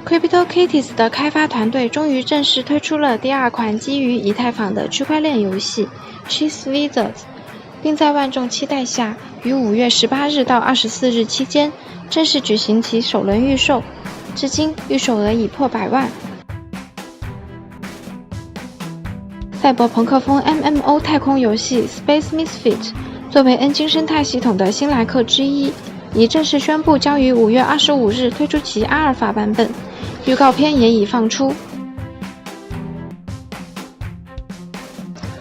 CryptoKitties 的开发团队终于正式推出了第二款基于以太坊的区块链游戏 Cheese Wizards， 并在万众期待下于5月18日到24日期间正式举行其首轮预售，至今预售额已破100万。赛博朋克风 MMO 太空游戏 Space Misfit 作为 N 金生态系统的新来客之一，已正式宣布将于5月25日推出其阿尔法版本，预告片也已放出。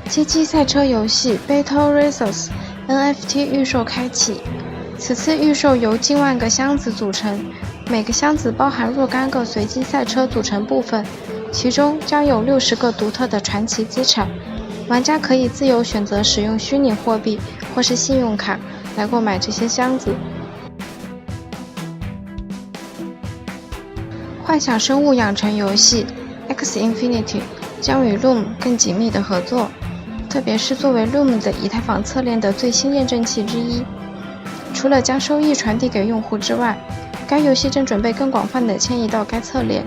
街机赛车游戏 Battle Racers NFT 预售开启，此次预售由近万个箱子组成，每个箱子包含若干个随机赛车组成部分，其中将有60个独特的传奇资产，玩家可以自由选择使用虚拟货币或是信用卡来购买这些箱子。幻想生物养成游戏 X Infinity 将与 Loom 更紧密的合作，特别是作为 Loom 的以太坊侧链的最新验证器之一。除了将收益传递给用户之外，该游戏正准备更广泛地迁移到该侧链。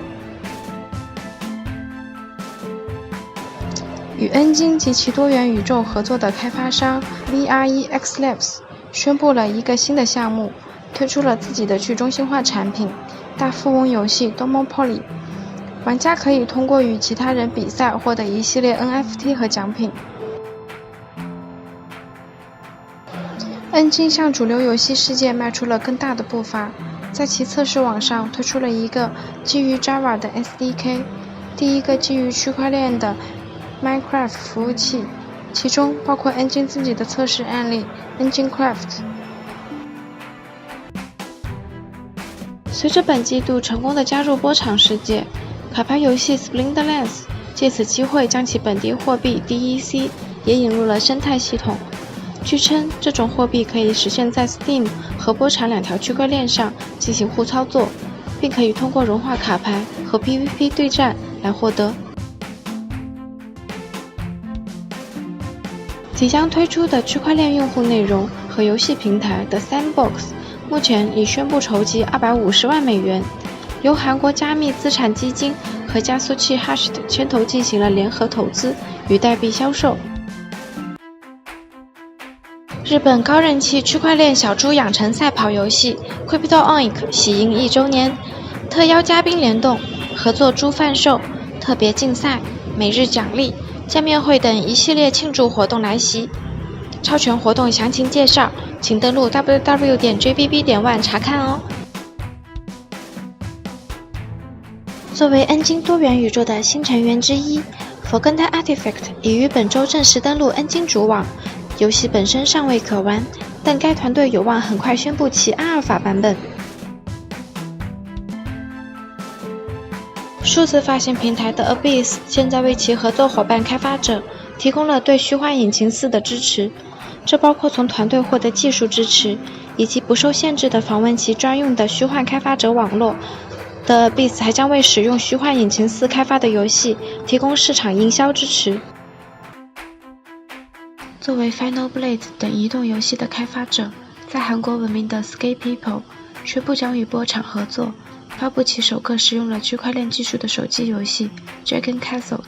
与 N 金及其多元宇宙合作的开发商 VREX Labs 宣布了一个新的项目，推出了自己的去中心化产品大富翁游戏 Domopoly， 玩家可以通过与其他人比赛获得一系列 NFT 和奖品。N 金向主流游戏世界迈出了更大的步伐，在其测试网上推出了一个基于 Java 的 SDK， 第一个基于区块链的 Minecraft 服务器，其中包括 N 金自己的测试案例 NGineCraft。随着本季度成功的加入波场世界，卡牌游戏 Splinterlands 借此机会将其本地货币 DEC 也引入了生态系统。据称，这种货币可以实现在 Steam 和波场两条区块链上进行互操作，并可以通过融化卡牌和 PVP 对战来获得。即将推出的区块链用户内容和游戏平台的 Sandbox 目前已宣布筹集250万美元，由韩国加密资产基金和加速器 Hashed 牵头进行了联合投资与代币销售。日本高人气区块链小猪养成赛跑游戏 CryptoOink 喜迎1周年，特邀嘉宾联动，合作猪贩售，特别竞赛，每日奖励，见面会等一系列庆祝活动来袭。超全活动详情介绍，请登录 www.jbb.one 查看哦。作为 N 金多元宇宙的新成员之一，佛根泰 Artifact 已于本周正式登陆 N 金主网。游戏本身尚未可玩，但该团队有望很快宣布其阿尔法版本。数字发行平台的 Abyss 现在为其合作伙伴开发者提供了对虚幻引擎4的支持，这包括从团队获得技术支持，以及不受限制的访问其专用的虚幻开发者网络的 Abyss 还将为使用虚幻引擎4开发的游戏提供市场营销支持。作为 Final Blade 等移动游戏的开发者，在韩国闻名的 Skate People 宣布将与波场合作，发布其首个使用了区块链技术的手机游戏 Dragon Castle